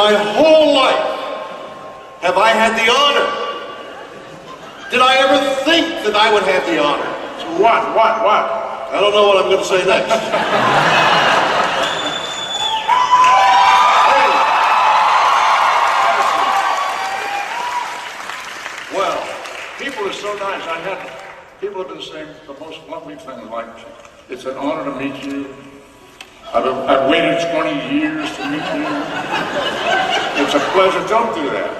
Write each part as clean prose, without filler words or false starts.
my whole life have I had the honor. Did I ever think that I would have the honor? So what? I don't know what I'm going to say next. Well, people are so nice. People have been saying the most lovely things like, it's an honor to meet you. I've waited 20 years to meet you. It's a pleasure. Don't do that.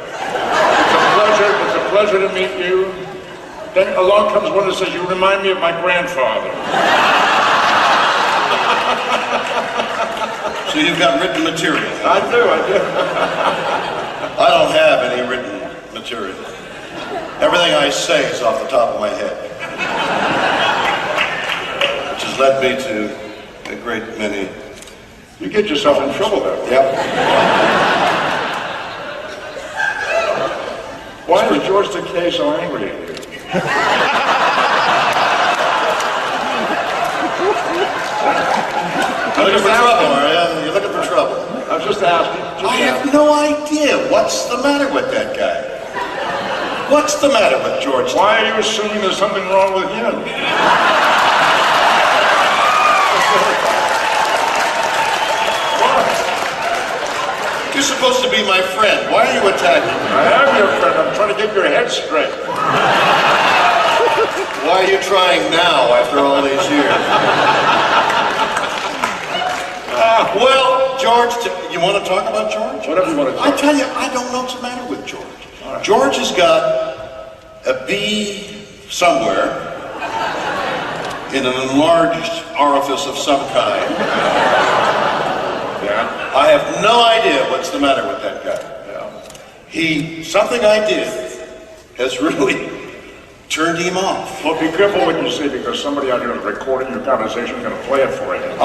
It's a pleasure to meet you. Then along comes one that says, you remind me of my grandfather. So you've got written material. I do. I don't have any written material. Everything I say is off the top of my head. Which has led me to a great many... You get yourself in trouble though. Yep. Why is George Takei so angry at you? You're looking for trouble, are you? You're looking for trouble. I was just asking. I have no idea what's the matter with that guy. What's the matter with George? Why are you assuming there's something wrong with him? You're supposed to be my friend. Why are you attacking me? I am your friend. I'm trying to get your head straight. Why are you trying now after all these years? Well, George, you want to talk about George? Whatever you want to talk I tell you, I don't know what's the matter with George. Right. George has got a bee somewhere in an enlarged orifice of some kind. Yeah. I have no idea what's the matter with that guy. Yeah. Something I did has really turned him off. Well, be careful what you say because somebody out here is recording your conversation is going to play it for you.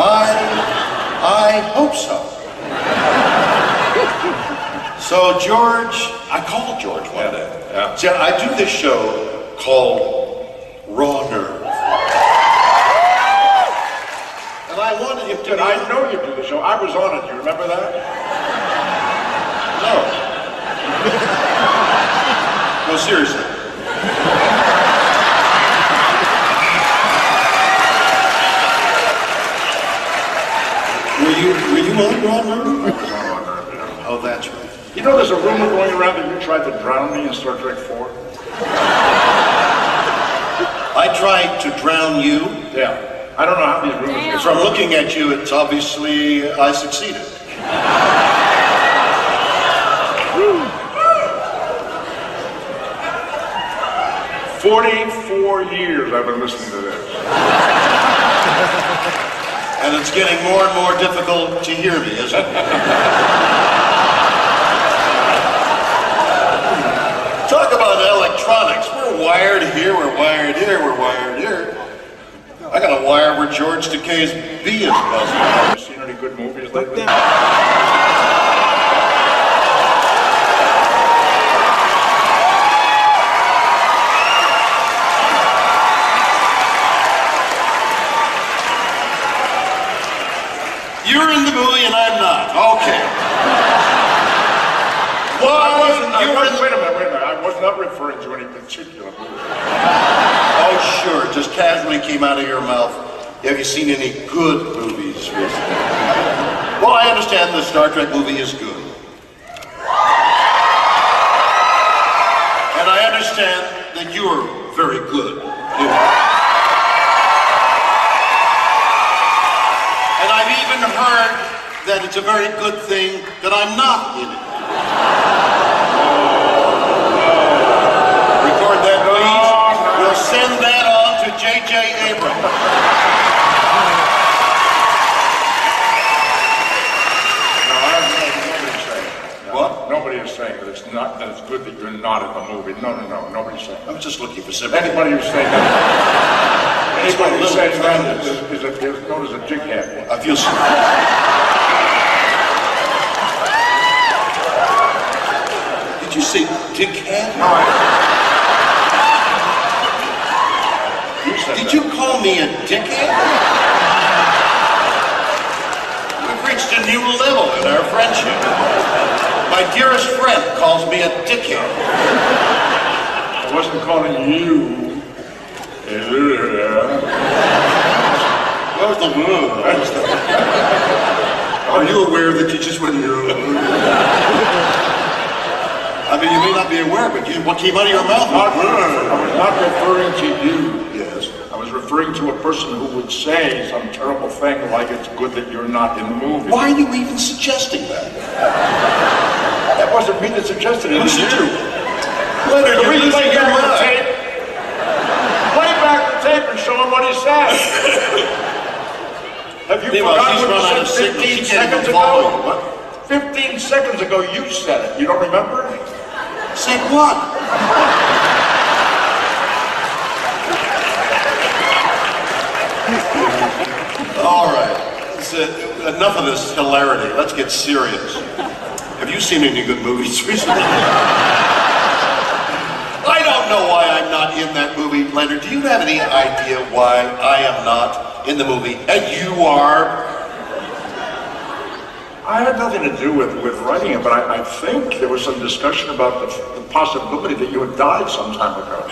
I hope so. So George, I called George one day. Yeah. See, I do this show called Raw Nerve. And I wanted him to... I know you do the show. I was on it. Do you remember that? No. No, seriously. Were you on Raw Nerve? I was on it, yeah. Oh, that's right. You know there's a rumor going around that you tried to drown me in Star Trek 4? I tried to drown you? Yeah. I don't know how these rumors get From looking at you, it's obviously I succeeded. 44 years I've been listening to this. And it's getting more and more difficult to hear me, isn't it? Talk about electronics. We're wired here, we're wired here, we're wired here. I got a wire where George Takei's bee is buzzing. Have you seen any good movies lately? You're in the movie and I'm not. Okay. Wait a minute. I was not referring to any particular movie. Oh, sure. Just casually came out of your mouth. Have you seen any good movies recently? Well, I understand the Star Trek movie is good. And I understand that you're very good. And I've even heard that it's a very good thing that I'm not in it. Record that, please. We'll send that on to J.J. Abrams. What? Nobody is saying that it's not that it's good that you're not in the movie. No. Nobody's saying that. I'm just looking for sympathy. Anybody who's saying that, anybody who's saying that is known as a jighead. I feel sorry. Did you say dickhead? Did you call me a dickhead? We've reached a new level in our friendship. By My dearest friend calls me a dickhead. I wasn't calling you. What was the move? Are you aware that you just went? I mean, you may not be aware, but what came out of your mouth? I was not referring to you. Yes. I was referring to a person who would say some terrible thing like it's good that you're not in the movie. Why are you even suggesting that? That wasn't me that suggested it. Who said you? Leonard, Can you're we losing play your back the mind. tape? Play back the tape and show him what he said. Have you Meanwhile, forgotten she's what run out you of said signal. 15 She can't seconds even follow you. ago? What? 15 seconds ago you said it. You don't remember? Said what? All right. Enough of this hilarity. Let's get serious. Have you seen any good movies recently? I don't know why I'm not in that movie, Leonard. Do you have any idea why I am not in the movie and you are? I had nothing to do with writing it, but I think there was some discussion about the possibility that you had died some time ago.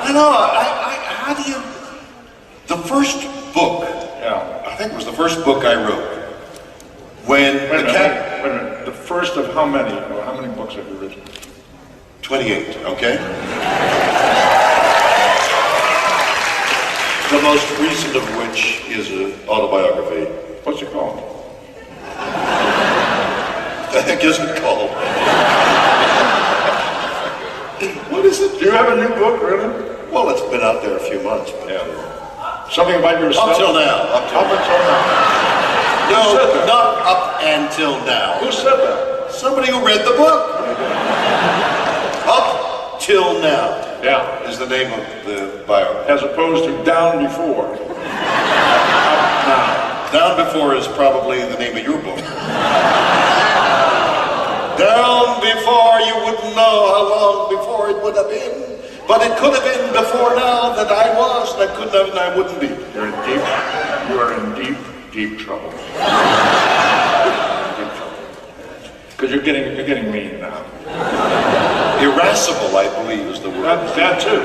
I know. How do you? The first book. Yeah. I think it was the first book I wrote. When Wait a minute. The first of how many? How many books have you written? 28. Okay. The most recent of which is an autobiography. What's it called? The heck is it called? What is it? Do you have a new book, really? Well, it's been out there a few months. But Something about yourself? Up till now. Up until now. No, Who said that? not up until now. Who said that? Somebody who read the book. Up till now Yeah. is the name of the biography. As opposed to Down Before. Up now. Down Before is probably the name of your book. Down Before, you wouldn't know how long before it would have been. But it could have been before now that I was, and I couldn't have, and I wouldn't be. You are in deep trouble. Deep trouble. Because you're getting mean now. Irascible, I believe, is the word. That too.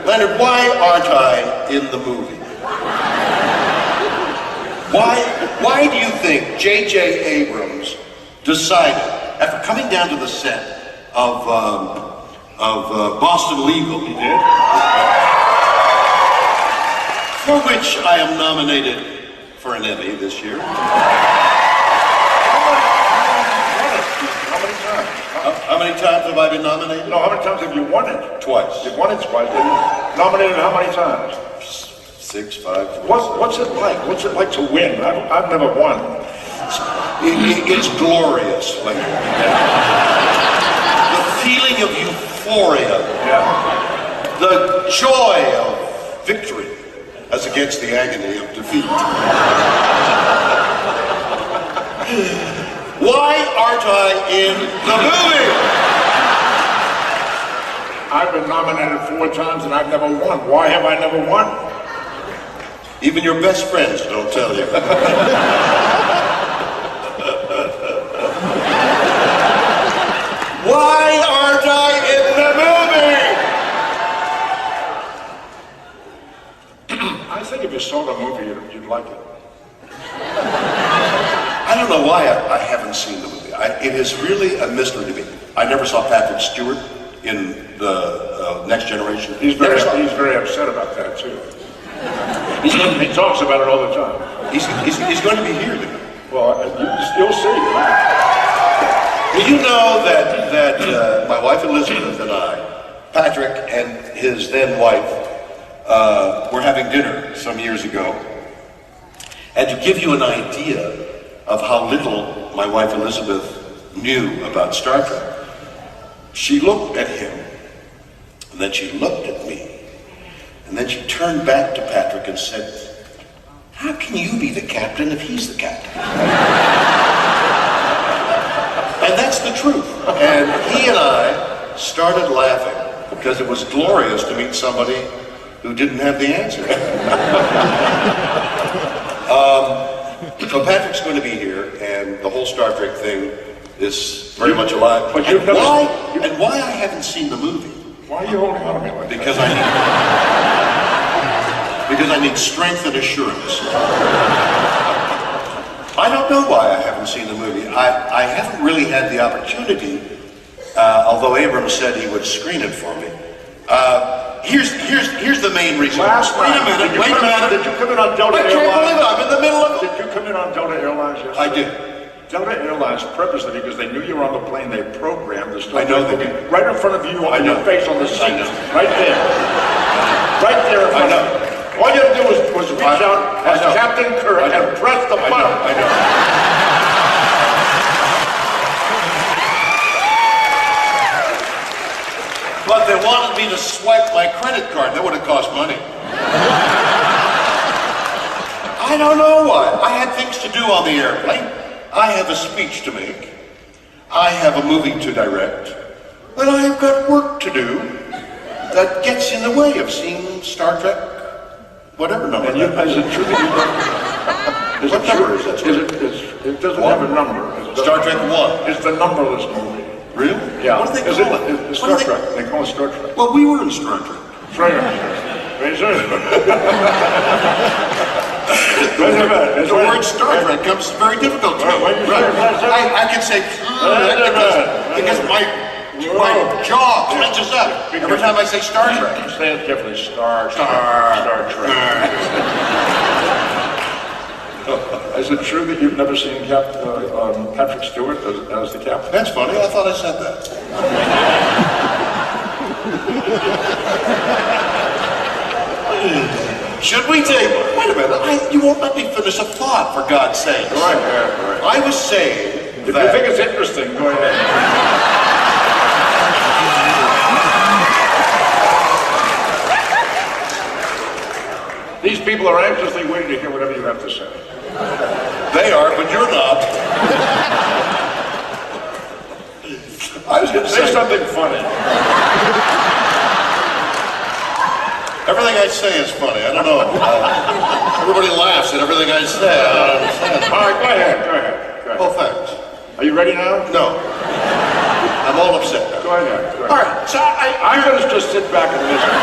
Leonard, why aren't I in the movie? Why do you think J.J. Abrams decided, after coming down to the set of Boston Legal, He did? for which I am nominated for an Emmy this year? How many times? How many times have I been nominated? No, how many times have you won it? Twice. You've won it twice. Nominated how many times? 6, 5. What's it like? What's it like to win? I've never won. It's glorious. Like, the feeling of euphoria, Yeah. the joy of victory as against the agony of defeat. Why aren't I in the movie? I've been nominated 4 times and I've never won. Why have I never won? Even your best friends don't tell you. Why aren't I in the movie? I think if you saw the movie, you'd like it. I don't know why I haven't seen the movie. It is really a mystery to me. I never saw Patrick Stewart in the Next Generation. He's very upset about that too. He talks about it all the time. He's going to be here tonight. Well, you'll see. Well, you know that my wife Elizabeth and I, Patrick and his then wife, were having dinner some years ago. And to give you an idea of how little my wife Elizabeth knew about Star Trek, she looked at him, and then she looked at me, and then she turned back to Patrick and said, "How can you be the captain if he's the captain?" And that's the truth. And he and I started laughing because it was glorious to meet somebody who didn't have the answer. So Patrick's going to be here, and the whole Star Trek thing is very much alive. But and why I haven't seen the movie? Why are you holding on to me like because that? Because I need strength and assurance. I don't know why I haven't seen the movie. I haven't really had the opportunity, although Abrams said he would screen it for me. Here's the main reason. Wait a minute. Did you come in on Delta Airlines? I can't believe it. I'm in the middle of it. Did you come in on Delta Airlines yesterday? I did. Delta Airlines purposely, because they knew you were on the plane, they programmed the Star I know Trek they movie did. right in front of you on your face on the seat. I know. Right there. Right there in front of you. All you had to do was reach out as Captain Kirk and press the button. I know. But they wanted me to swipe my credit card. That would have cost money. I don't know why. I had things to do on the airplane. I have a speech to make. I have a movie to direct. And I have got work to do that gets in the way of seeing Star Trek, whatever number. And is it true that you What number is that? It doesn't have a number. Star Trek 1. It's the numberless movie. Really? Yeah. What do they call it? It's Star Trek. They call it Star Trek. Well, we were in Star Trek. The word Star Trek comes very difficult to me. I can say because my jaw clenches up every time I say Star Trek. Say it carefully. Star Trek. Is it true that you've never seen Patrick Stewart as the captain? That's funny. I thought I said that. Should we take? Wait a minute. You won't let me finish a thought, for God's sake. All right. I was saying if you think it's interesting, go ahead. These people are anxiously waiting to hear whatever you have to say. They are, but you're not. I was going to say something funny. Everything I say is funny. I don't know. Everybody laughs at everything I say. I don't understand. All right, go ahead. Oh, thanks. Are you ready now? No. I'm all upset now. Go ahead. All right. So I'm going to just sit back and listen.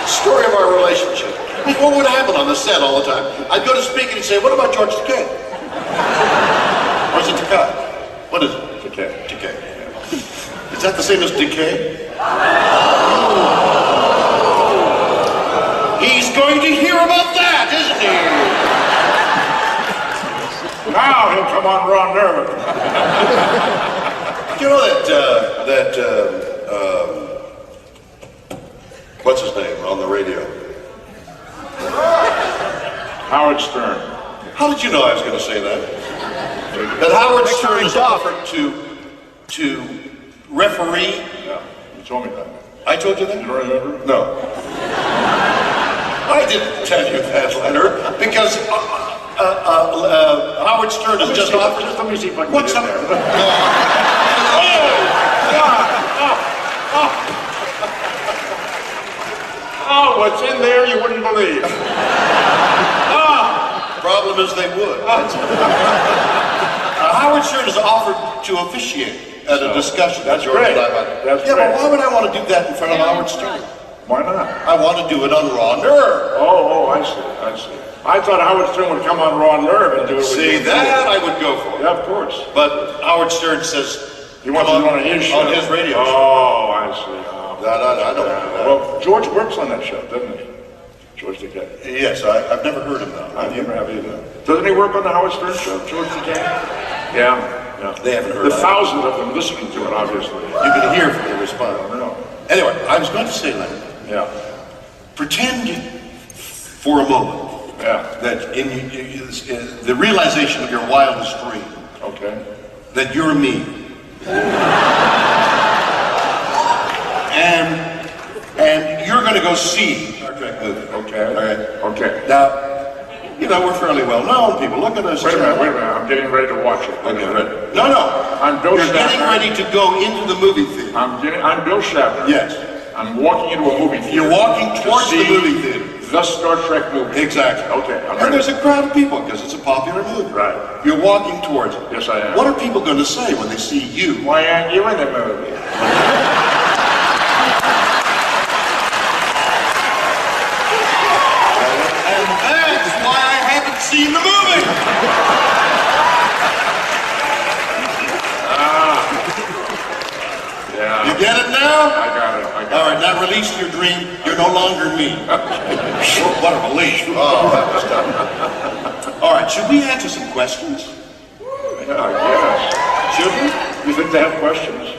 Story of our relationship. What would happen on the set all the time? I'd go to speak and he'd say, "What about George Takei?" Or is it Takai? What is it? Takei. Is that the same as decay? He's going to hear about that, isn't he? Now he'll come on raw nerve. You know that what's his name on the radio? Howard Stern. How did you know I was going to say that? That Howard Stern is offered to referee. Yeah, you told me that. I told you that? You don't remember? No. I didn't tell you that, Leonard, because Howard Stern has just offered. Let me see if I can What's get up? in there. Oh, what's in there you wouldn't believe. Problem is they would. Howard Stern has offered to officiate at a discussion. That's great. But why would I want to do that in front of Howard Stern? Why not? I want to do it on Raw Nerve. Oh, I see. I thought Howard Stern would come on Raw Nerve and do it with you. See, that I would go for. Yeah, of course. But Howard Stern says he wants to do it on his show. On his radio show. Oh, I see. I don't know. Well, George works on that show, doesn't he? George Takei. Yes, I've never heard him though. I never have either. Doesn't he work on the Howard Stern show, George Takei? Yeah. They haven't heard the thousands of them listening to it, obviously. You can hear from the response. No. Anyway, I was going to say, Leonard. Yeah. Pretend for a moment that in the realization of your wildest dream, that you're me. And you're going to go see Star Trek movie. Okay. All right. Okay. Now, we're fairly well known. People look at us. Wait a minute. I'm getting ready to watch it. Okay, ready? No. I'm Bill You're Shatner. getting ready to go into the movie theater. I'm Bill Shatner. Yes. I'm walking into a movie theater. You're walking towards the movie theater. The Star Trek movie. Exactly. Okay. And there's a crowd of people because it's a popular movie. Right. You're walking towards it. Yes, I am. What are people going to say when they see you? Why aren't you in the movie? And that's why I haven't seen the movie. Yeah. You get it now? I got it. All right, now release your dream. You're no longer me. What a relief. Oh, that was tough. All right, should we answer some questions? Yeah, I guess. Should we? You think they have questions?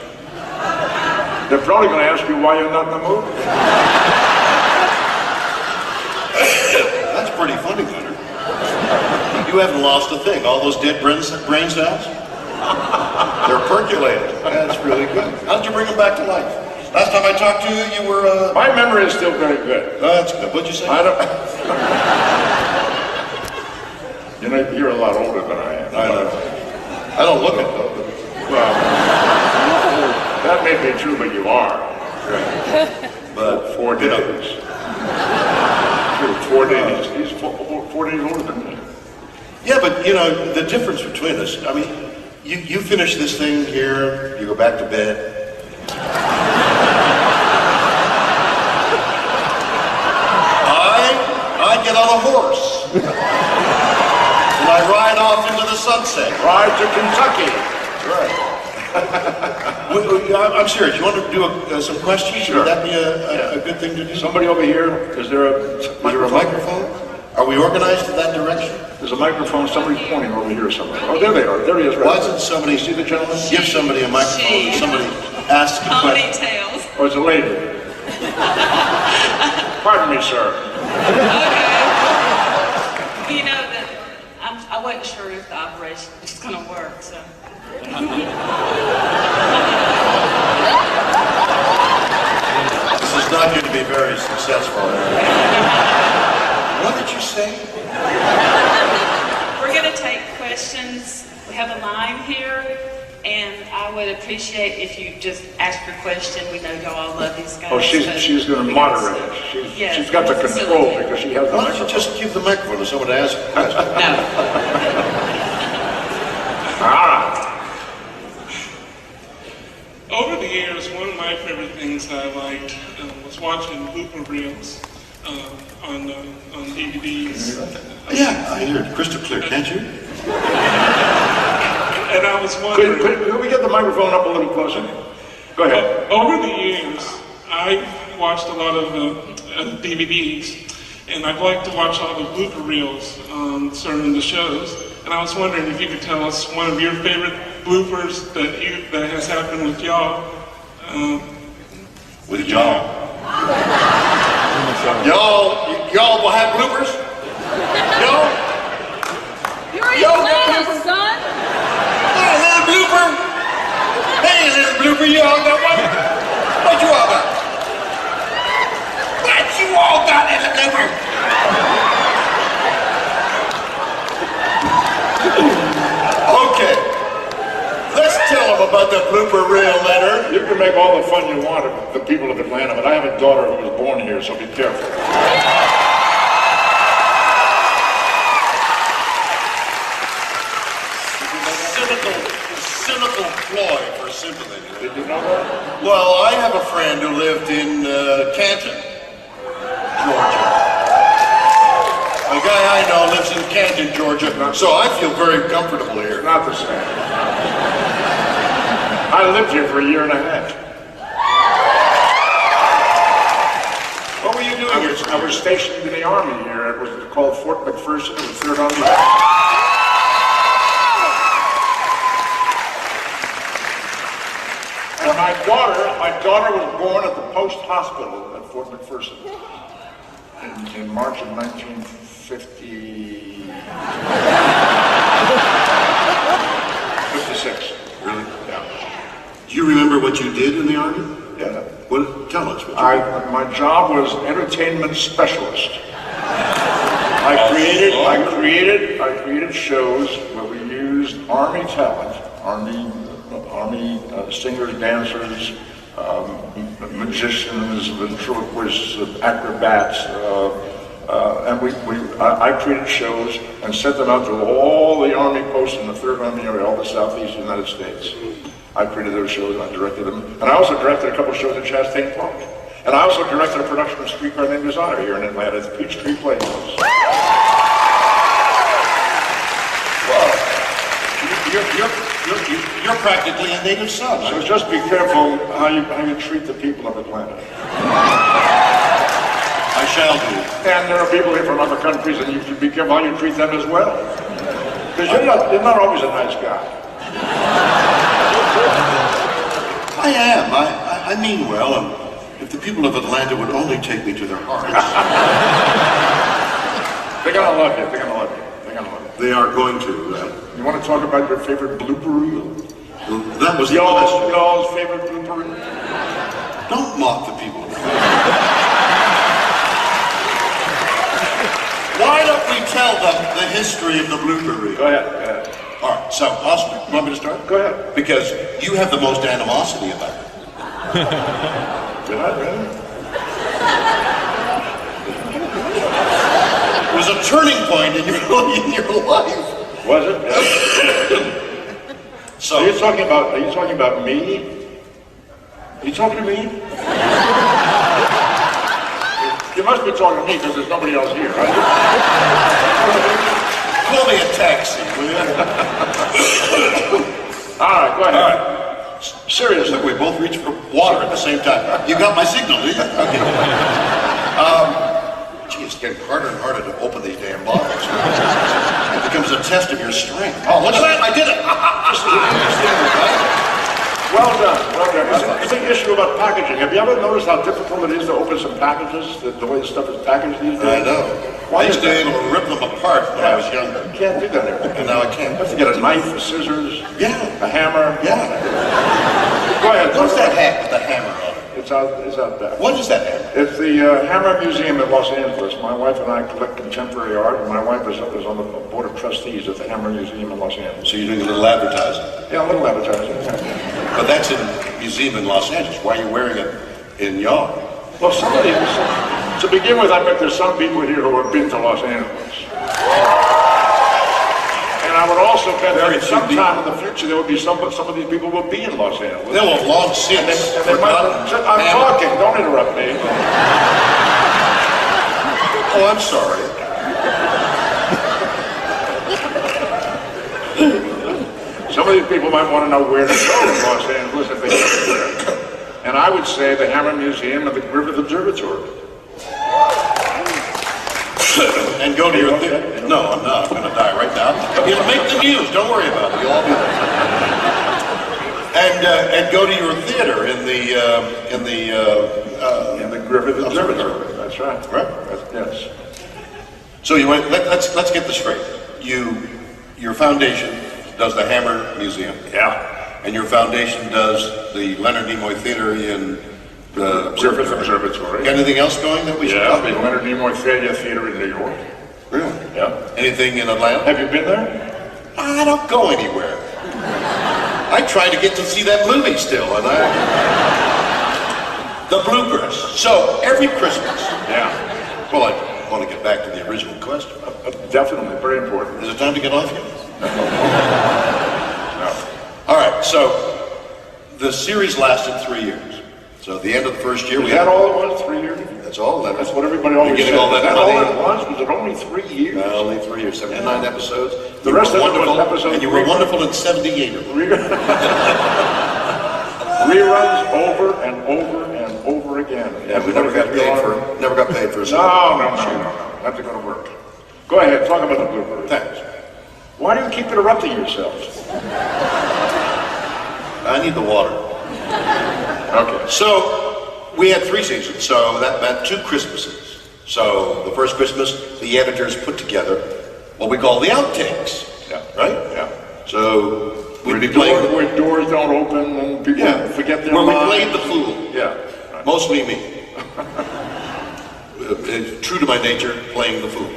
They're probably going to ask you why you're not in the movie. That's pretty funny, Leonard. You haven't lost a thing. All those dead brain cells? They're percolating. That's really good. How'd you bring them back to life? Last time I talked to you, you were, My memory is still very good. That's good. What'd you say? I don't... You know, you're a lot older than I am. I know. I don't look it, though. Well, that may be true, but you are. Right. But 4 days. True, 4 days. He's 4 days older than me. Yeah, but, you know, the difference between us, I mean, you finish this thing here, you go back to bed. I get on a horse. And I ride off into the sunset. Ride to Kentucky. Right. I'm serious. You want to do some questions? Sure. Would that be a good thing to do? Somebody over here, is there a microphone? Are we organized in that direction? There's a microphone, somebody's pointing over here somewhere. Oh, there they are. There he is. Right. Why doesn't somebody see the gentleman? give somebody a microphone and somebody asks a question? Ponytails. Oh, it's a lady. Pardon me, sir. Okay. You know that I wasn't sure if the operation was going to work, so. This is not going to be very successful. What did you say? We're going to take questions. We have a line here, and I would appreciate if you just ask your question. We know y'all love these guys. Oh, she's going to moderate it. She's got the control because she has the Why don't you microphone. just give the microphone to someone to ask a question? No. All right. Over the years, one of my favorite things I liked was watching blooper reels on DVDs. Yeah, I hear it crystal clear, can't you? And I was wondering, Could we get the microphone up a little closer? Go ahead. over the years, I watched a lot of DVDs, and I'd like to watch all the blooper reels certain the shows. And I was wondering if you could tell us one of your favorite bloopers that has happened with y'all. With y'all. Y'all will have bloopers? Y'all? You're Yo, in Atlanta, son. Hey, little blooper. Hey, little blooper, you all got one? What you all got? What you all got in the blooper? Okay. Let's tell them about the blooper reel, Leonard. You can make all the fun you want of the people of Atlanta, but I have a daughter who was born here, so be careful. Cynical ploy for sympathy. Did you know that? Well, I have a friend who lived in Canton, Georgia. A guy I know lives in Canton, Georgia, so I feel very comfortable here. Not the same. I lived here for a year and a half. What were you doing here? I was stationed in the Army here. It was called Fort McPherson. It was 3rd Army. And my daughter was born at the post hospital at Fort McPherson in March of 1956. Really? Yeah. Do you remember what you did in the Army? Yeah. What? Tell us. What you did. My job was entertainment specialist. I created shows where we used Army talent, Army singers, dancers, magicians, ventriloquists, acrobats, And I created shows and sent them out to all the Army posts in the 3rd Army area, all the Southeast United States. I created those shows and I directed them. And I also directed a couple of shows at Chastain Park. And I also directed a production of Streetcar Named Desire here in Atlanta at the Peachtree Playhouse. Well, you're practically a native son. So just be careful how you treat the people of Atlanta. I shall do. And there are people here from other countries, and you should be careful how you treat them as well. Because you're not always a nice guy. I am. I mean well, and if the people of Atlanta would only take me to their hearts. They're gonna love you. They're gonna love you. They're gonna love you. They are going to. You want to talk about your favorite blooper reel? That was the question. Y'all's favorite blooper reel? Don't mock the people. Why don't we tell them the history of the blooper reel? Go ahead. Go ahead. All right, so Oscar, you want me to start? Go ahead. Because you have the most animosity about it. Did I really? It was a turning point in your life. Was it? Yeah. So Are you talking about me? Are you talking to me? You must be talking to me because there's nobody else here, right? call me a taxi, will you? All right, go ahead. All right. Seriously, we both reached for water at the same time. You got my signal, did you? Okay. Gee, it's getting harder and harder to open these damn bottles. It becomes a test of your strength. Oh, look at that! I did it! Well done, well done. It's an issue about packaging. Have you ever noticed how difficult it is to open some packages, the way the stuff is packaged these days? I know. I used to be able to rip them apart when I was younger. You can't do that anymore. And now I can't. You have to get a knife, a scissors, Yeah. a hammer. Yeah. Go ahead. What's that hat with the hammer on it? It's out back. What is that hammer? It's the Hammer Museum in Los Angeles. My wife and I collect contemporary art, and my wife is on the board of trustees at the Hammer Museum in Los Angeles. So you're doing a little advertising. Yeah, a little advertising. Yeah. But that's in a museum in Los Angeles. Why are you wearing it in y'all? Well, to begin with, I bet there's some people here who have been to Los Angeles. And I would also bet that sometime in the future there would be some of these people will be in Los Angeles. They will have long since. I'm talking, don't interrupt me. Oh, I'm sorry. Some of these people might want to know where to go in Los Angeles if they get there. And I would say the Hammer Museum and the Griffith Observatory. And go to your theater. No, I'm not. I'm going to die right now. You'll make the news. Don't worry about it. You'll all be there. And go to your theater in the Griffith Observatory. That's right. Right. Yes. So you went. Let's get this straight. Your foundation does the Hammer Museum. Yeah. And your foundation does the Leonard Nimoy Theater in the Griffith Observatory. Anything else going that we should Yeah, talk the about? Leonard Nimoy Theater in New York. Really? Yeah. Anything in Atlanta? Have you been there? I don't go anywhere. I try to get to see that movie still, and the bloopers. So every Christmas. Yeah. Well, I want to get back to the original question. Definitely, very important. Is it time to get off yet? No. All right. So the series lasted 3 years. So at the end of the first year, Was that all it was? 3 years? That's all. That's what everybody always You're said. getting all that all money? it was? Was it only 3 years? No, only 3 years, 79 episodes. The You rest were of it was wonderful, episodes and you were three. wonderful in 78 of them. Reruns over and over and over again. Yeah, we never got paid for a No, single. no. That's going to work. Go ahead, talk about the blooper. Thanks. Why do you keep interrupting yourselves? I need the water. Okay. So we had 3 seasons, so that meant 2 Christmases. So the first Christmas, the editors put together what we call the outtakes. Yeah. Right? Yeah. So we'd be playing. Where doors don't open and people forget their where we lines. played the fool. Yeah. Right. Mostly me. True to my nature, playing the fool.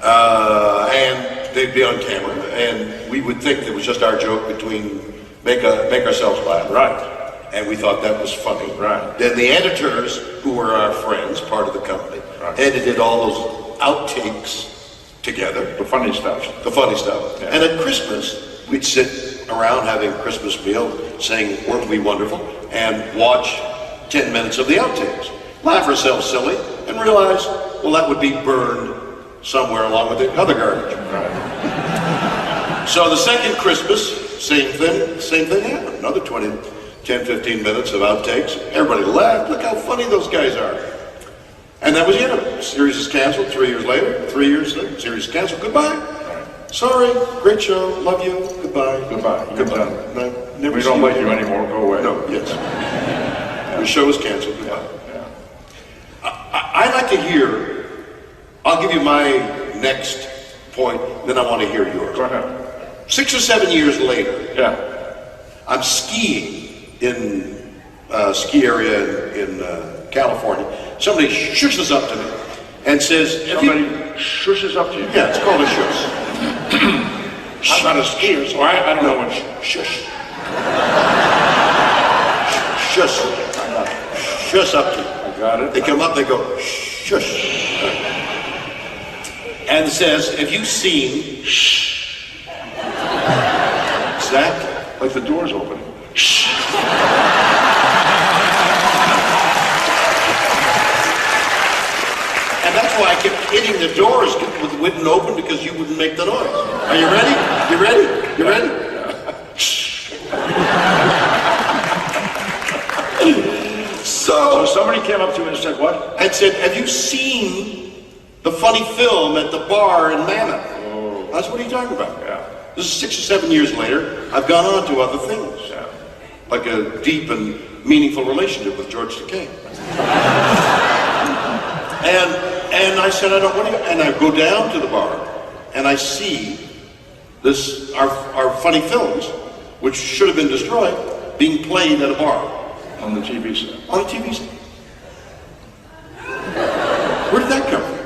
And they'd be on camera, and we would think it was just our joke between make ourselves laugh. Right. And we thought that was funny. Right. Then the editors, who were our friends, part of the company, edited all those outtakes together. The funny stuff. The funny stuff. Yeah. And at Christmas, we'd sit around having a Christmas meal, saying, weren't we wonderful, and watch 10 minutes of the outtakes. Laugh ourselves silly, and realize, well, that would be burned somewhere along with the other garbage. Right. So the second Christmas, same thing happened. Another 10, 15 minutes of outtakes. Everybody laughed. Look how funny those guys are. And that was the end of it. The series is canceled 3 years later. 3 years later, series is canceled. Goodbye. Sorry. Great show. Love you. Goodbye. Goodbye. Goodbye. No, never we see don't you like you again. anymore. Go away. No, yes. The show is canceled. Goodbye. Yeah. I'd like to hear, I'll give you my next point, then I want to hear yours. Go ahead. 6 or 7 years later, Yeah. I'm skiing in a ski area in California. Somebody shushes up to me and says, Somebody shushes up to you. Yeah, it's called a shush. I'm not a skier, so I don't know what shush. Shush. Shush up to you. I got it. They come up, they go, shush. And it says, have you seen, exactly. Like the door's open. And that's why I kept hitting the doors wouldn't open, because you wouldn't make the noise. Are you ready? You ready? You ready? So somebody came up to you and said, what? And said, have you seen the funny film at the bar in Mammoth? Oh. That's what are you talking about? Yeah. This is 6 or 7 years later. I've gone on to other things. Yeah. Like a deep and meaningful relationship with George Takei. And I said, I don't want to, and I go down to the bar, and I see this, our funny films, which should have been destroyed, being played at a bar. On the TV set. On a TV set. Where did that come from?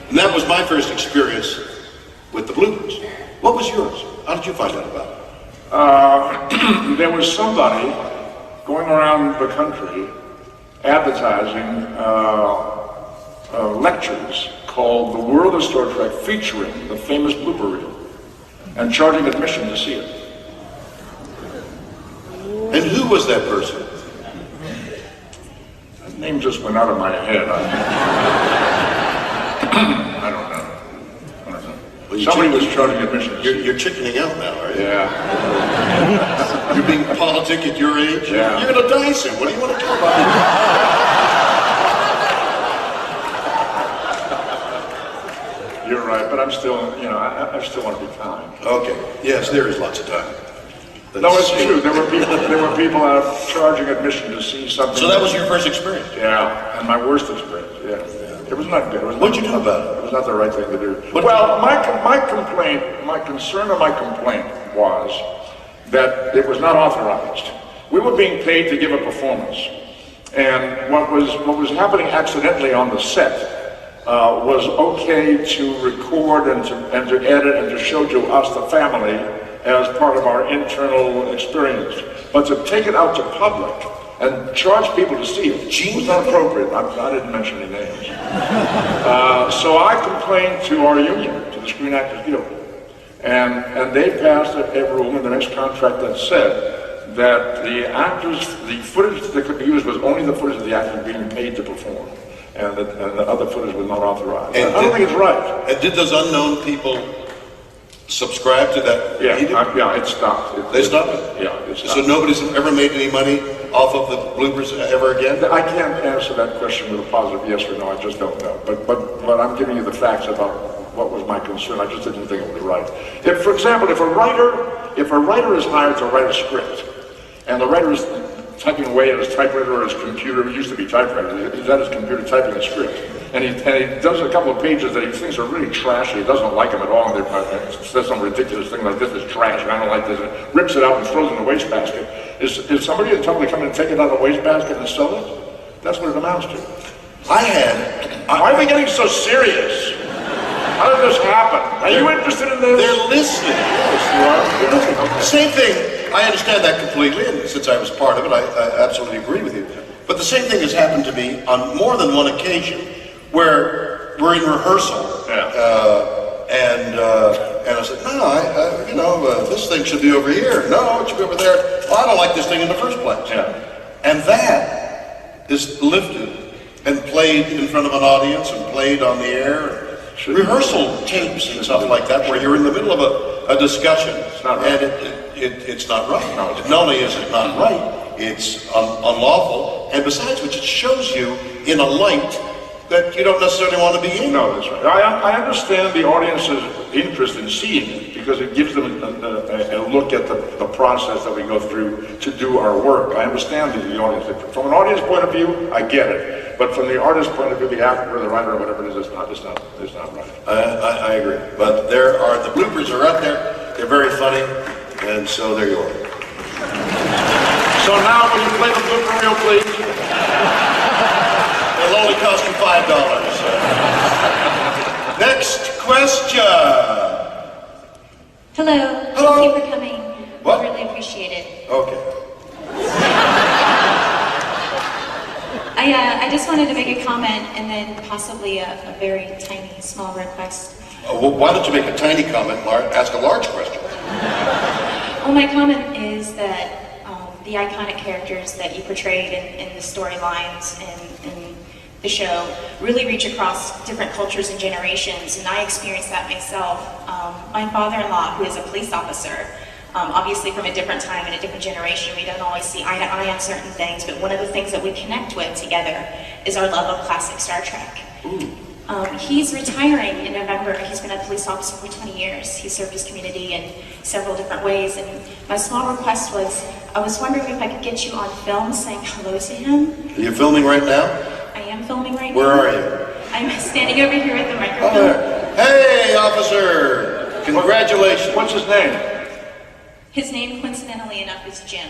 And that was my first experience with the bloopers. What was yours? How did you find out about it? There was somebody going around the country advertising lectures called The World of Star Trek, featuring the famous blooper reel, and charging admission to see it. And who was that person? That name just went out of my head. I don't know. Well, Somebody was charging admission to see it. You're chickening out now, are you? Yeah. You're being politic at your age? Yeah. You're gonna die soon. What do you want to talk about? You're right, but I'm still, I still want to be kind. Okay. Yes, there is lots of time. No, it's true. There were people out charging admission to see something. So that was your first experience? Yeah, and my worst experience. Yeah, it was not good. What'd you do about it? It was not the right thing to do. What- Well, my concern or my complaint was that it was not authorized. We were being paid to give a performance, and what was happening accidentally on the set was okay to record and to edit and to show to us, the family, as part of our internal experience. But to take it out to public and charge people to see it was not appropriate. I didn't mention any names. So I complained to our union, to the Screen Actors Guild, and they passed a rule in the next contract that said that the footage that could be used was only the footage of the actors being paid to perform, and the other footage was not authorized. And I don't think it's right. And did those unknown people subscribe to that? Yeah, edict? yeah, it stopped. They stopped it? Yeah, it stopped. So nobody's ever made any money off of the bloopers ever again? I can't answer that question with a positive yes or no. I just don't know. But I'm giving you the facts about what was my concern. I just didn't think it was right. If, for example, if a writer is hired to write a script, and the writer is typing away at his typewriter or his computer, it used to be typewriter, he's at his computer typing a script, and he does a couple of pages that he thinks are really trashy, he doesn't like them at all, and says some ridiculous thing like, this is trash, I don't like this, and rips it out and throws it in the wastebasket. Is somebody in company come in and take it out of the wastebasket and sell it? That's what it amounts to. Why are we getting so serious? How did this happen? Are you interested in this? They're listening. Yes, you are. Same thing. I understand that completely, and since I was part of it, I absolutely agree with you. But the same thing has happened to me on more than one occasion, where we're in rehearsal, and I said, no, this thing should be over here. No, it should be over there. Well, I don't like this thing in the first place. Yeah. And that is lifted and played in front of an audience and played on the air. Rehearsal tapes and stuff like that, where you're in the middle of a discussion, and it's not right. Not only is it not right, it's unlawful, and besides which, it shows you in a light that you don't necessarily want to be in. No, that's right. I understand the audience's interest in seeing it because it gives them a look at the process that we go through to do our work. I understand the audience. From an audience point of view, I get it. But from the artist's point of view, the actor or the writer or whatever it is, it's not right. I agree. But the bloopers are out there. They're very funny, and so there you are. So now, will you play the blooper reel, please? It'll only cost you $5. Next question. Hello. Hello. Thank you for coming. What? I really appreciate it. Okay. I just wanted to make a comment and then possibly a very tiny, small request. Well, why don't you make a tiny comment and ask a large question? Well, my comment is that the iconic characters that you portrayed in the storylines and the show really reach across different cultures and generations, and I experienced that myself. My father-in-law, who is a police officer, obviously from a different time and a different generation, we don't always see eye to eye on certain things, but one of the things that we connect with together is our love of classic Star Trek. He's retiring in November. He's been a police officer for 20 years. He served his community in several different ways, and my small request was, I was wondering if I could get you on film saying hello to him. Are you filming right now? I am filming right Where now. are you? I'm standing over here at the microphone. Oh, there. Hey, officer! Congratulations. What's his name? His name, coincidentally enough, is Jim.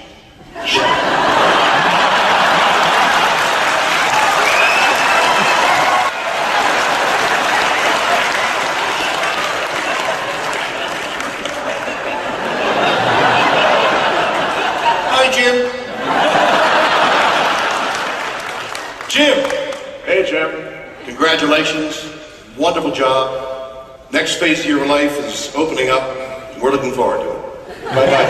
Hi, Jim. Jim. Hey, Jim. Congratulations. Wonderful job. Next phase of your life is opening up. We're looking forward to it. Bye-bye.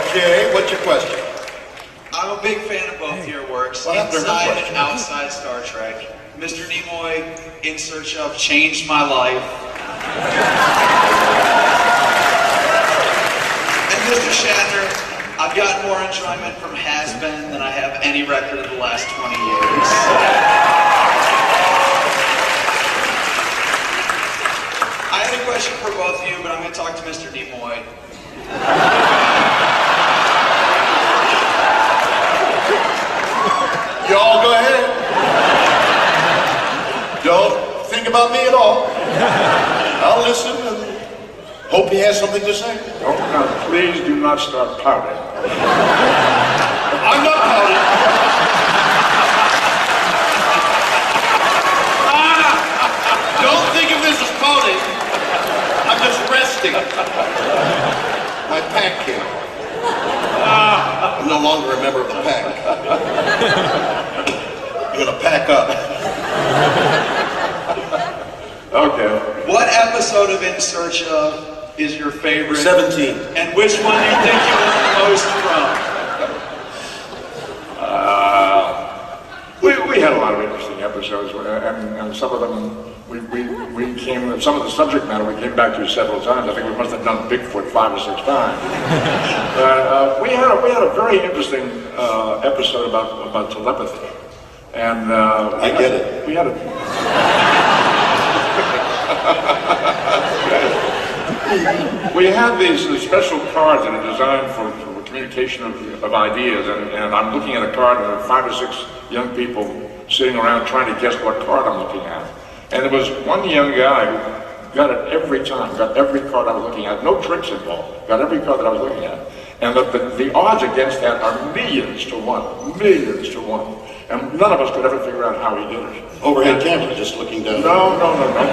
Okay, what's your question? I'm a big fan of both your works, Well, after her inside question. and outside Star Trek. Mr. Nimoy, In Search Of, changed my life. And Mr. Shatner, I've gotten more enjoyment from Has Been than I have any record of the last 20 years. I had a question for both of you, but I'm going to talk to Mr. Nimoy. Y'all go ahead. Don't think about me at all. I'll listen and hope he has something to say. Oh, now, please do not start pouting. I'm not pouting. Don't think of this as pouting. I'm just resting. My pack came. I'm no longer a member of the pack. I'm gonna pack up. Okay. What episode of In Search Of is your favorite? 17. And which one do you think you learned the most from? We had a lot of interesting episodes, and some of them we came. Some of the subject matter we came back to several times. I think we must have done Bigfoot 5 or 6 times. We had a very interesting episode about telepathy, and I get it. We had we had these special cards that are designed for communication of ideas, and I'm looking at a card, and there are 5 or 6 young people sitting around trying to guess what card I'm looking at. And there was one young guy who got it every time, got every card I was looking at, no tricks involved, got every card that I was looking at. And the odds against that are millions to one. And none of us could ever figure out how he did it. Overhead camera, just looking down. No,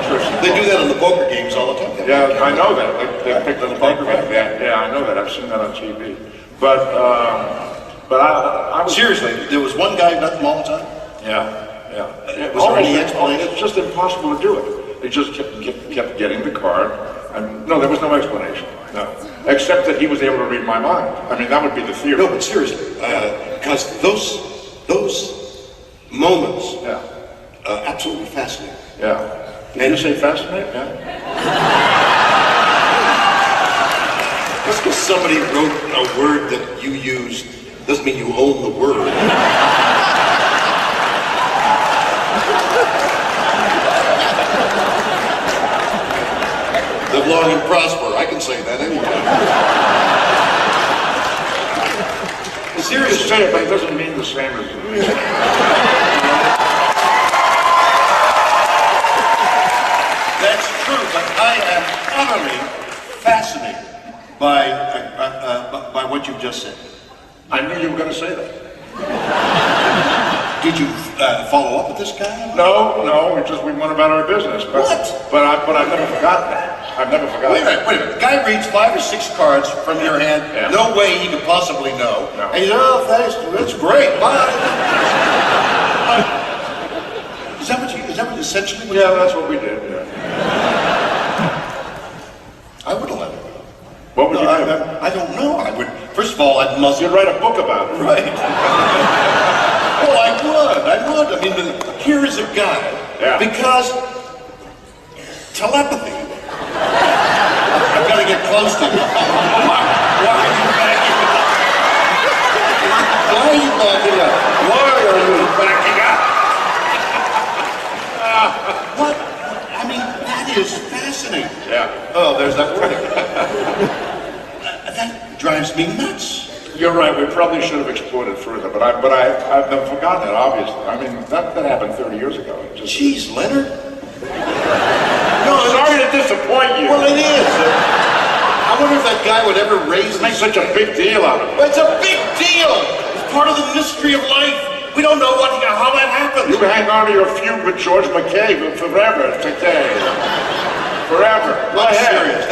Tristan. They do that on the poker games all the time. Yeah, I know that. They picked up the poker game. Yeah, I know that. I've seen that on TV. But I was... Seriously, there was one guy who got them all the time? Yeah. Was there any explanation? It's just impossible to do it. They just kept getting the card. And no, there was no explanation. No. Except that he was able to read my mind. I mean, that would be the theory. No, but seriously, because those moments, absolutely fascinating. Yeah. Did you say fascinating? Yeah. Just because somebody wrote a word that you used doesn't mean you own the word. Live long and prosper. I can say that anyway. Seriously, say it, but it doesn't mean the same as That's true, but I am utterly fascinated by what you've just said. I knew you were going to say that. Did you follow up with this guy? No, we went about our business. But I've never forgotten that. I've never forgotten. Wait a minute. The guy reads 5 or 6 cards from your hand. Yeah. No way he could possibly know. No. And he's, oh, thanks, that's great. Bye. Is that what essentially what Yeah, that's what we did. Yeah. I would have let him go. What would you do? I don't know. I would. First of all, I'd muzzle. You'd write a book about it. Right. Well, I would. I mean, here is a guy. Yeah. Because telepathy. I've got to get close to you. Why are you backing up? Why are you backing up? Why are you backing up? What? I mean, that is fascinating. Yeah. Oh, there's that word again. That drives me nuts. You're right. We probably should have explored it further, but I've never forgotten it. Obviously, I mean that happened 30 years ago. Jeez, Leonard. No, sorry to disappoint you. Well, it is. I wonder if that guy would ever raise Make such a big deal out of it. It's a big deal. It's part of the mystery of life. We don't know how that happens. You hang on to your feud with George McCabe forever today. Forever. Go I'm ahead. serious.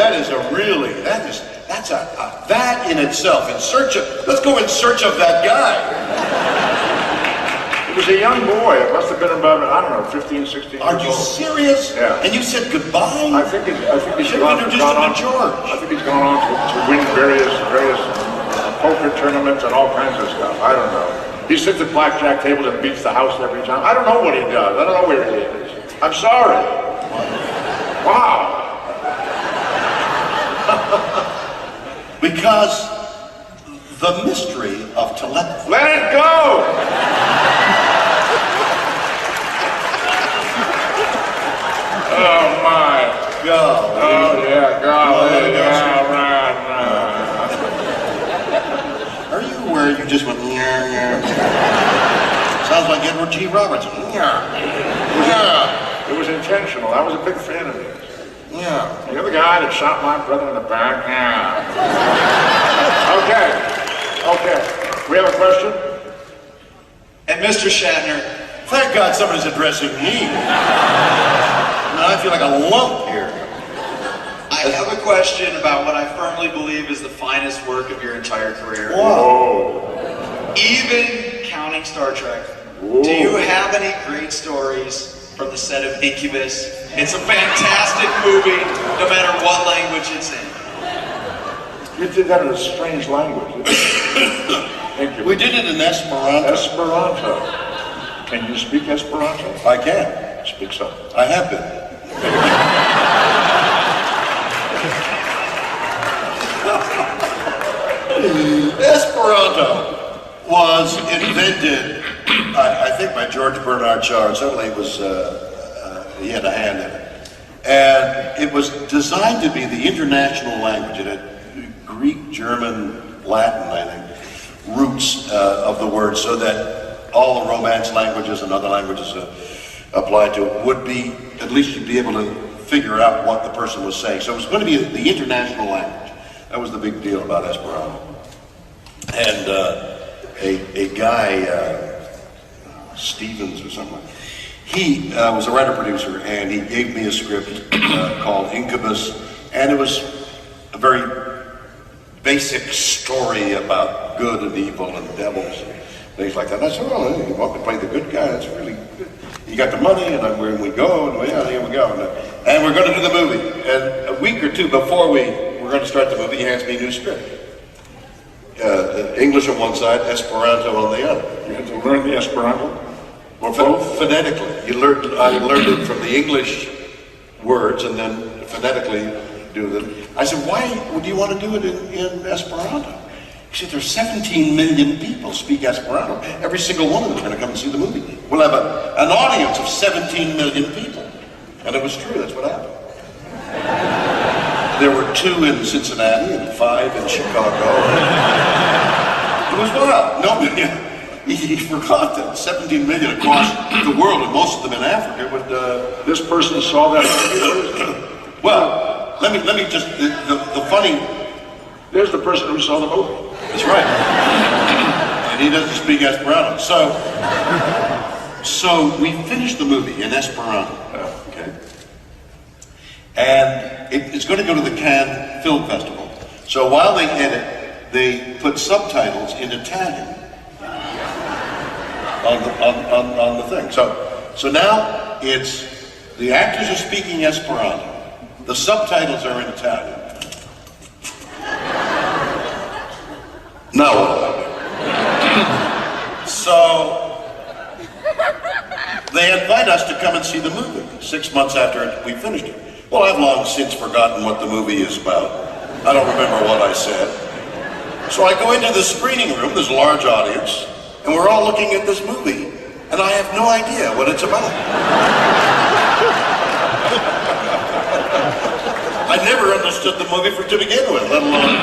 That in itself. Let's go in search of that guy. He was a young boy. It must have been about, I don't know, 15, 16 years old. Are you serious? Yeah. And you said goodbye? I think he's should have introduced him to George. I think he's gone on to win various poker tournaments and all kinds of stuff. I don't know. He sits at blackjack tables and beats the house every time. I don't know what he does. I don't know where he is. I'm sorry. Wow. Because the mystery of telepathy. Let it go! Oh my. Go. Oh yeah, golly. Yeah, right. Are you aware you just went, yeah. Sounds like Edward G. Roberts. Yeah. It was intentional. I was a big fan of his. Yeah. You're the guy that shot my brother in the back? Yeah. Okay. We have a question? And Mr. Shatner, Thank God somebody's addressing me. Now I feel like a lump here. I have a question about what I firmly believe is the finest work of your entire career. Whoa. Even counting Star Trek. Whoa. Do you have any great stories from the set of Incubus? It's a fantastic movie, no matter what language it's in. You did that in a strange language. Thank you. We did it in Esperanto. Esperanto. Can you speak Esperanto? I can. Speak some. I have been. Esperanto was invented, I think, by George Bernard Shaw, and certainly it was, he had a hand in it. And it was designed to be the international language. It had Greek, German, Latin, I think, roots of the word, so that all the Romance languages and other languages applied to it would be, at least you'd be able to figure out what the person was saying. So it was going to be the international language. That was the big deal about Esperanto. And a guy, Stevens or something. He was a writer-producer, and he gave me a script called Incubus, and it was a very basic story about good and evil and devils and things like that. And I said, well, you want to play the good guy? That's really good. You got the money, and then we go, and here we go. And we're going to do the movie. And a week or two before we're going to start the movie, he hands me a new script. English on one side, Esperanto on the other. You had to learn the Esperanto? Or both? Phonetically. I learned it from the English words, and then phonetically do them. I said, why would you want to do it in Esperanto? He said, there's 17 million people speak Esperanto. Every single one of them is going to come and see the movie. We'll have an audience of 17 million people. And it was true, that's what happened. There were 2 in Cincinnati and 5 in Chicago. It was wild. Nobody, he forgot that 17 million across the world, and most of them in Africa, would... This person saw that movie? Well, let me just... The funny... There's the person who saw the movie. That's right. And he doesn't speak Esperanto. So we finished the movie in Esperanto. Okay. And it's going to go to the Cannes Film Festival. So while they edit, they put subtitles in Italian on the thing. So now it's the actors are speaking Esperanto. The subtitles are in Italian. Now what do I do? So they invite us to come and see the movie 6 months after we finished it. Well, I've long since forgotten what the movie is about. I don't remember what I said. So I go into the screening room, there's a large audience, and we're all looking at this movie, and I have no idea what it's about. I never understood the movie to begin with, let alone...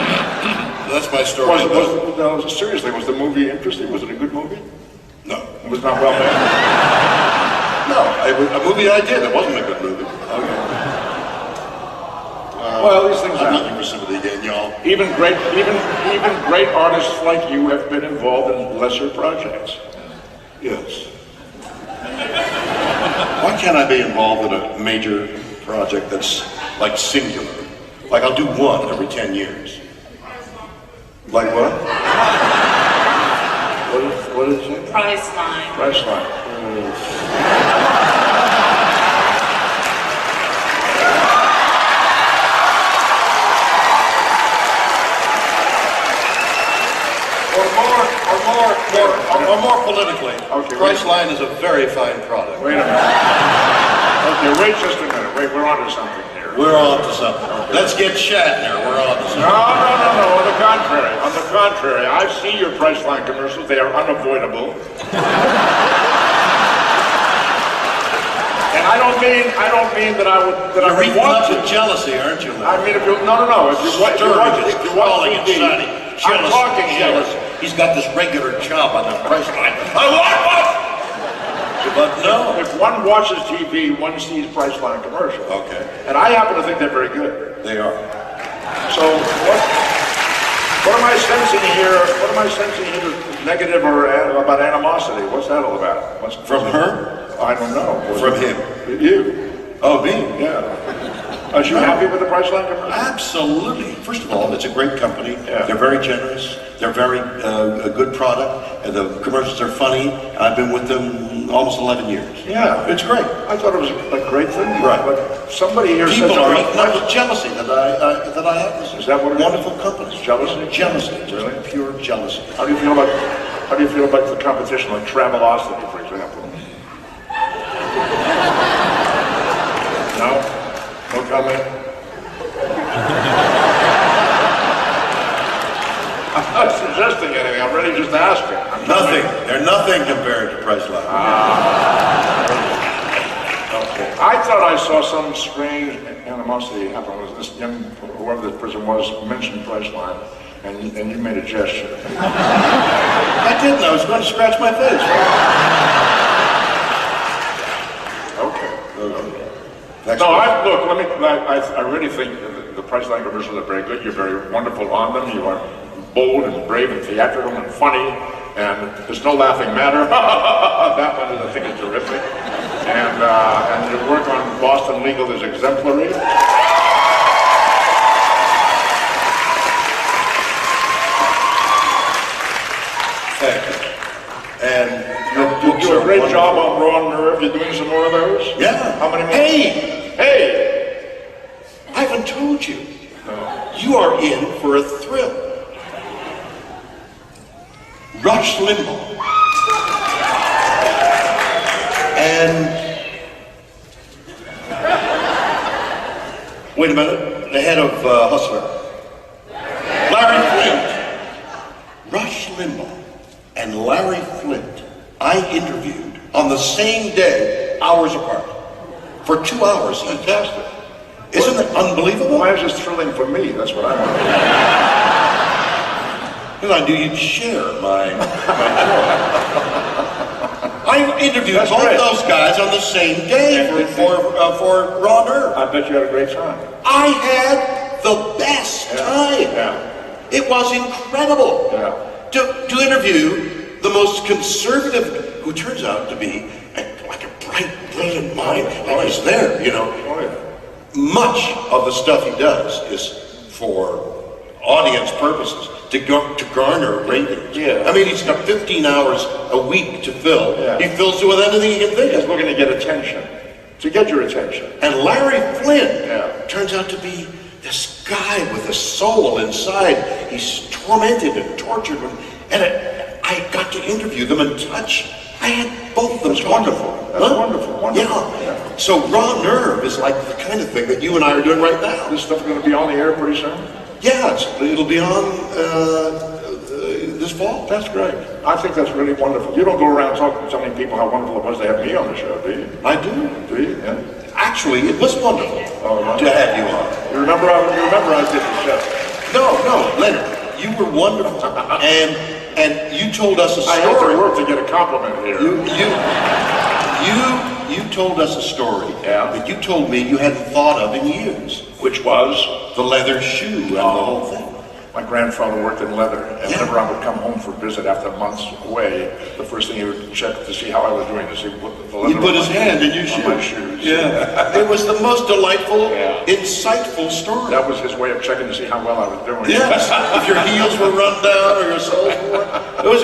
That's my story. No, seriously, was the movie interesting? Was it a good movie? No. It was not well made? No, a movie I did. It wasn't a good movie. Okay. Well, these things I'm happen. looking for sympathy again, y'all. Even great artists like you have been involved in lesser projects. Yes. Why can't I be involved in a major project that's like singular? Like I'll do one every 10 years. Like what? What did it say? Priceline. Priceline. Or more politically, Okay, Priceline is a very fine product. Wait a minute. Okay, wait just a minute. Wait, we're on to something here. We're on to something. Okay. Let's get Shatner. We're on to something. No. On the contrary. On the contrary, I see your Priceline commercials. They are unavoidable. And I don't mean that I would You're want to. with jealousy, aren't you? I mean, if you no. If you watch TV, I'm talking jealous. here. He's got this regular job on the Priceline. I want one. But no. If one watches TV, one sees Priceline commercials. Okay. And I happen to think they're very good. They are. So what am I sensing here? What am I sensing here? Negative or about animosity? What's that all about? From her? I don't know. From him? You? Oh, me? Yeah. Are you happy with the Priceline commercial? Absolutely. First of all, it's a great company. Yeah. They're very generous. They're very a good product. And the commercials are funny. I've been with them almost 11 years. Yeah. It's great. I thought it was a great thing. Right. But somebody here said People are eaten up with jealousy that I have this Is that what it is? wonderful company. Jealousy? Jealousy. Really? Just pure jealousy. How do you feel about the competition like Travelocity, for example? No? No comment? I'm not suggesting anything, I'm really just asking. Nothing. They're nothing compared to Priceline. Okay. I thought I saw some strange animosity happen. Was this young, whoever this person was, mentioned Priceline, and you made a gesture. I didn't. I was going to scratch my face. Okay. Next No, one. I really think the Priceline commercials are very good. You're very wonderful on them. You are bold and brave and theatrical and funny. and there's no laughing matter. That one I think is terrific. And your work on Boston Legal is exemplary. Thank you. And your You books do are a great wonderful. job on Raw Nerve. You're doing some more of those? Yeah. How many more? Hey, Hey! I haven't told you. You are in for a thrill. Rush Limbaugh. And wait a minute, the head of Hustler, Larry Flint. Rush Limbaugh and Larry Flint, I interviewed on the same day, hours apart, for 2 hours. Fantastic. Isn't it unbelievable? Why is this thrilling for me? That's what I want to know. Because I knew you'd share my joy. I interviewed That's both great. those guys on the same day for Raw Nerve. I bet you had a great time. I had the best time. Yeah. It was incredible to interview the most conservative, who turns out to be like a bright, brilliant mind. And he's there, you know. Oh, yeah. Much of the stuff he does is for audience purposes, to garner ratings. Yeah. I mean, he's got 15 hours a week to fill. Yeah. He fills it with anything he can think He's of. looking to get attention. To get your attention. And Larry Flint Yeah. turns out to be this guy with a soul inside. He's tormented and tortured. And I got to interview them and touch. I had both of them. That's wonderful. That's wonderful. Wonderful. Yeah. So Raw Nerve is like the kind of thing that you and I are doing right now. This stuff going to be on the air pretty soon? Yeah, it'll be on this fall. That's great. I think that's really wonderful. You don't go around telling people how wonderful it was to have me on the show, do you? I do. Do you? Yeah. Actually, it was wonderful Oh, to have you on. You remember I did the show. No, Leonard, you were wonderful, and you told us a I had to story. work to get a compliment here. You told us a story Yeah. that you told me you hadn't thought of in years. Which was, The leather shoe and the whole thing. my grandfather worked in leather, and Yeah. whenever I would come home for a visit after months away, the first thing he would check to see how I was doing, to see what the leather He put was his hand in your on shoe. my shoes. Yeah. It was the most delightful, Yeah. insightful story. That was his way of checking to see how well I was doing. Yes, if your heels were run down or your soles were. It was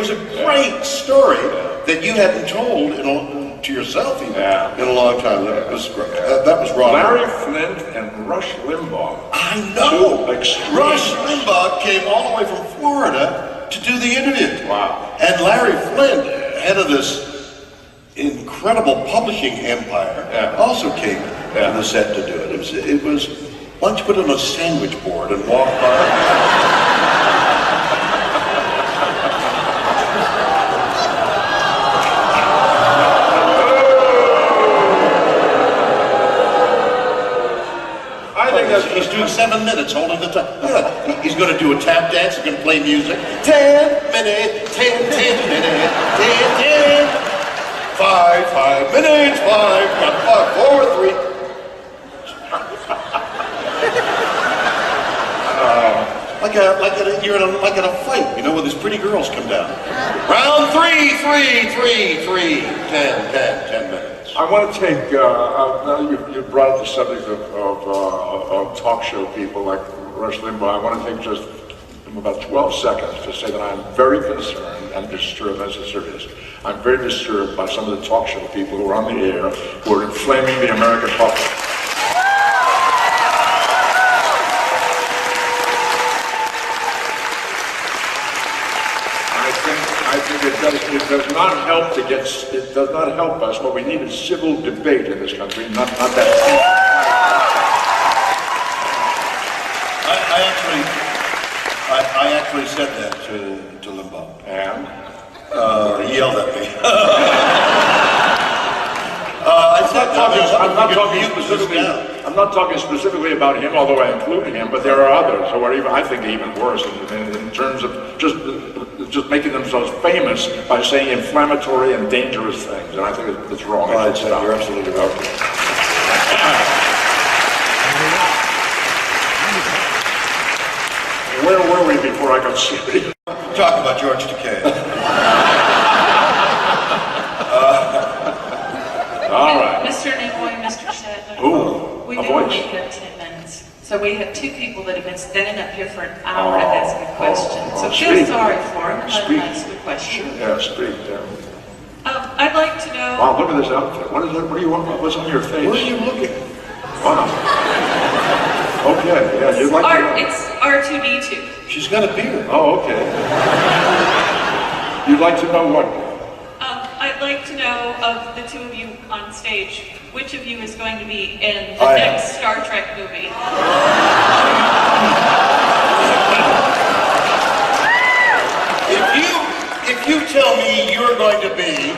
a great story that you hadn't told to yourself even in a long time. It was great. That was wrong. Larry Flint and Rush Limbaugh. I know. Two extremes. Rush Limbaugh came all the way from Florida to do the interview. Wow. And Larry Flint, head of this incredible publishing empire, also came to the set to do it. It was. Why don't you put it on a sandwich board and walk by? He's doing 7 minutes holding the time. Yeah. He's going to do a tap dance. He's going to play music. 10 minutes, 10 minutes, 10. 5 minutes, 5, 4, 3. You're in a fight, you know, where these pretty girls come down. Round 3, 10 minutes. I want to take, now you brought up the subject of talk show people like Rush Limbaugh. I want to take just about 12 seconds to say that I'm very concerned and disturbed, this is serious. I'm very disturbed by some of the talk show people who are on the air who are inflaming the American public. I think it does not help it does not help us. What we need is civil debate in this country, not that. I actually said that to Limbaugh. And He yelled at me. I'm not talking specifically about him, although I include him, but there are others who are I think even worse in terms of just making themselves famous by saying inflammatory and dangerous things, and I think it's wrong. You're absolutely right. Where were we before I got serious? talk about George Takei. All right. Mr. Nimoy, Mr. Shatner. Ooh, We a only voice. have 10 minutes. So we have 2 people that have been standing up here for an hour to ask a question. So feel speak. sorry for them and let Speak. them ask a question. Yeah, speak. I'd like to know. Wow, look at this outfit. What is it? What do you want? What's on your face? Where are you looking? Wow. Okay, yeah, you'd like to... It's R2D2. She's got a beard. Oh, okay. You'd like to know what? I'd like to know of the 2 of you on stage, which of you is going to be in the I am. next Star Trek movie? If you tell me you're going to be,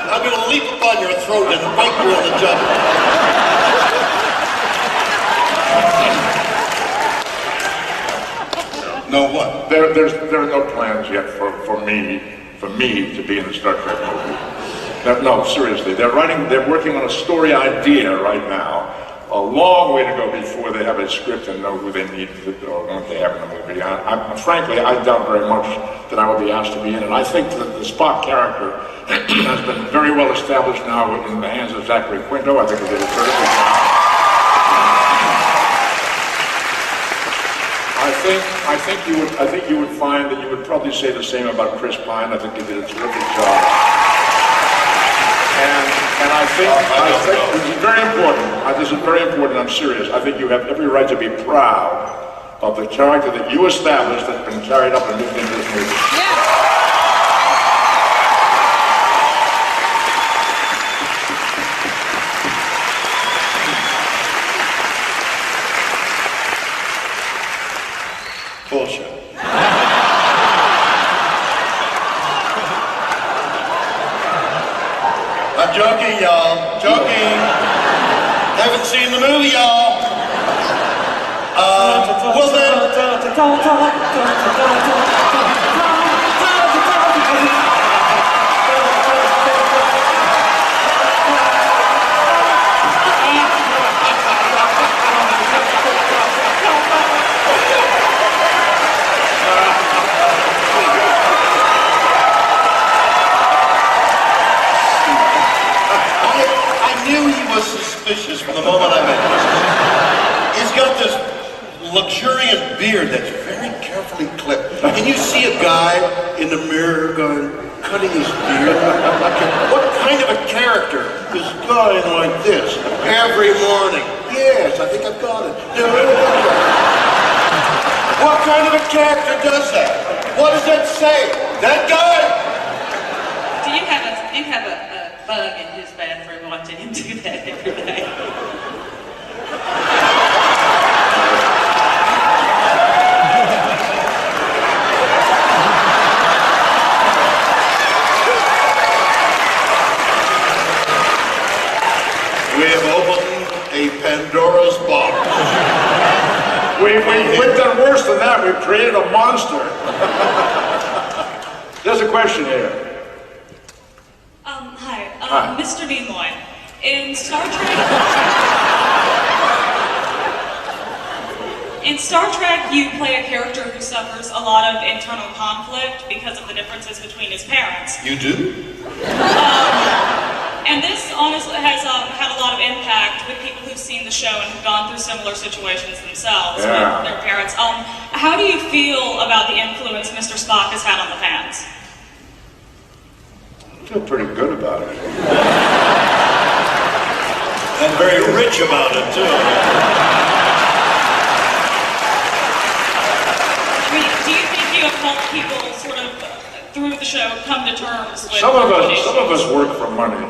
I'm going to leap upon your throat and bite you on the jugular. No what? There are no plans yet for me to be in the Star Trek movie. No, seriously, they're working on a story idea right now. A long way to go before they have a script and know who they need or want to have in the movie. Frankly, I doubt very much that I will be asked to be in it. I think that the Spock character has been very well established now in the hands of Zachary Quinto. I think he did a terrific job. I think you would find that you would probably say the same about Chris Pine. I think he did a terrific job. And I think this is very important. This is very important. I'm serious. I think you have every right to be proud of the character that you established that's been carried up and moved into this movie. Bullshit. I'm joking, y'all. Joking. Haven't seen the movie, y'all. Well then. Suspicious from the moment I met him. He's got this luxuriant beard that's very carefully clipped. Can you see a guy in the mirror cutting his beard? What kind of a character is going like this every morning? Yes, I think I've got it. What kind of a character does that? What does that say? That guy? Do you have a bug in his bathroom watching him do that every day? We have opened a Pandora's box. We've done worse than that. We've created a monster. There's a question here. Hi. Mr. Nimoy, in Star Trek, you play a character who suffers a lot of internal conflict because of the differences between his parents. You do? And this honestly has had a lot of impact with people who've seen the show and have gone through similar situations themselves with their parents. How do you feel about the influence Mr. Spock has had on the fans? I feel pretty good about it. And very rich about it, too. Do you think you have helped people sort of, through the show, come to terms with... Some of us work for money.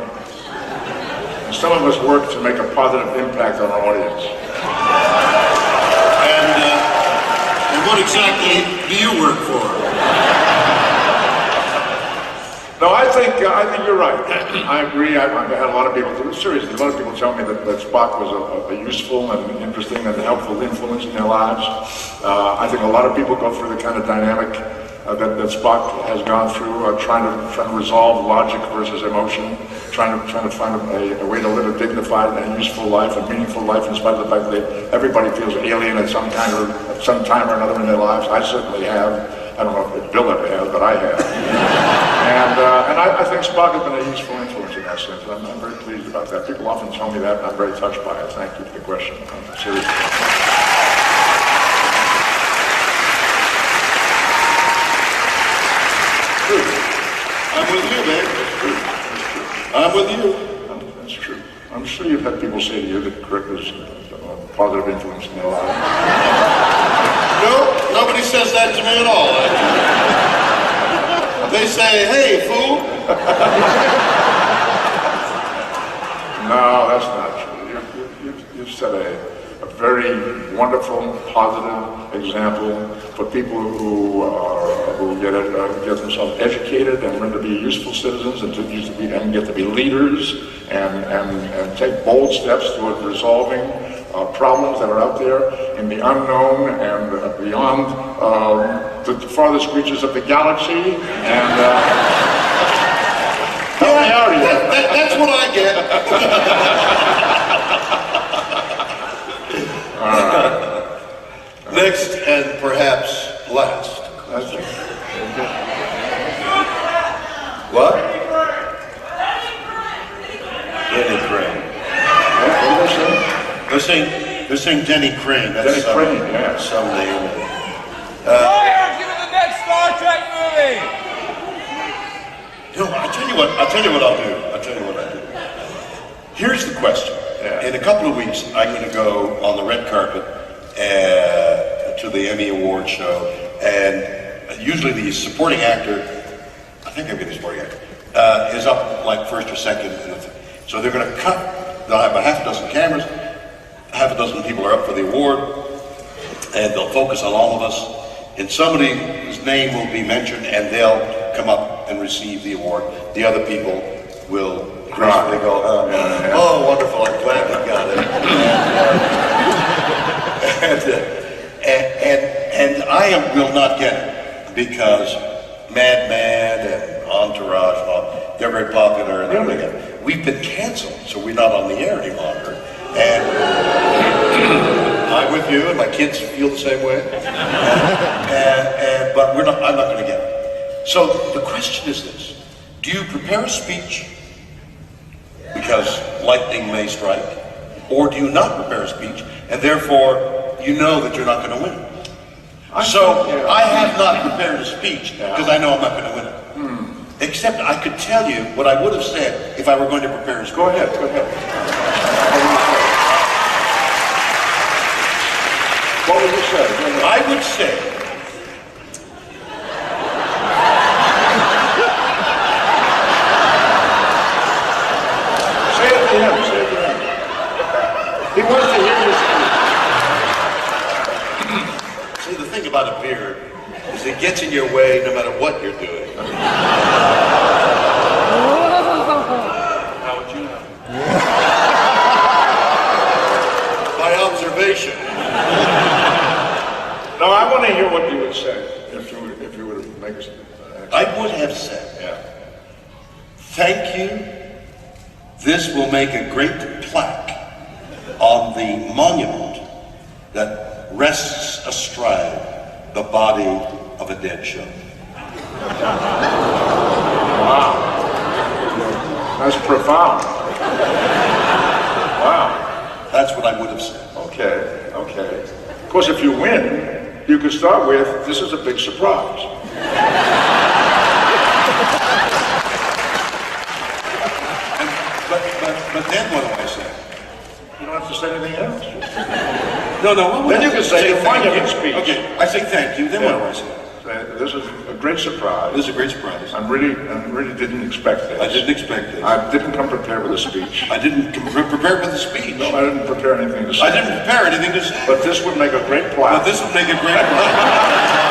And some of us work to make a positive impact on our audience. And what exactly do you work for? No, I think you're right. I agree. I've had a lot of people, seriously, a lot of people tell me that Spock was a useful and interesting and helpful influence in their lives. I think a lot of people go through the kind of dynamic that Spock has gone through, trying to resolve logic versus emotion, trying to find a way to live a dignified and useful life, a meaningful life, in spite of the fact that everybody feels alien at some time or another in their lives. I certainly have. I don't know if Bill ever has, but I have. And I think Spock has been a useful influence in that sense. I'm very pleased about that. People often tell me that, and I'm very touched by it. Thank you for the question. I'm serious. I'm with you, man. I'm with you. That's true. I'm sure you've had people say to you that Kirk is a positive influence in your life. No, nobody says that to me at all. They say, hey, fool. No, that's not true. You've set a very wonderful, positive example for people who get themselves educated and learn to be useful citizens and get to be leaders and take bold steps toward resolving problems that are out there in the unknown and beyond the farthest reaches of the galaxy. And that's what I get. Next and perhaps last. What? Denny Crane. They're saying Denny Crane. That's Denny Crane, yeah. Some name. Fire! Give it the next Star Trek movie! You know, I'll tell you what I'll do. Here's the question. Yeah. In a couple of weeks, I'm going to go on the red carpet to the Emmy Award show, and usually the supporting actor, I think I'm getting supporting actor, is up like first or second. So they're going to cut. They'll have a half a dozen cameras. Half a dozen people are up for the award, and they'll focus on all of us. And somebody whose name will be mentioned, and they'll come up and receive the award. The other people will gracefully go, oh, wonderful, I'm glad we got it. And I will not get it, because Mad Men and Entourage, they're very popular. And we've been canceled, so we're not on the air any longer. And I'm with you, and my kids feel the same way. But I'm not going to get it. So the question is this: do you prepare a speech because lightning may strike, or do you not prepare a speech and therefore you know that you're not going to win? I have not prepared a speech because I know I'm not going to win it. Except I could tell you what I would have said if I were going to prepare a speech. Go ahead. What would you say? I would say, Say it to him. He wants to hear you. see, the thing about a beard is it gets in your way no matter what you're doing. How would you know? By observation. No, I want to hear what you would say if you were to make us. I would have said, thank you. This will make a great plaque on the monument that rests astride the body of a dead show. Wow. That's profound. Wow. That's what I would have said. Okay. Of course, if you win, you could start with, this is a big surprise. But then what do I say? You don't have to say anything else. No. Then you can say the monument speech. Okay, I say thank you. Then what do I say? This is a great surprise. This is a great surprise. I really didn't expect this. I didn't expect this. I didn't come prepared with a speech. I didn't prepare with a speech. No, I didn't prepare anything to say. I didn't prepare anything to say. But this would make a great plaque. But this would make a great plaque.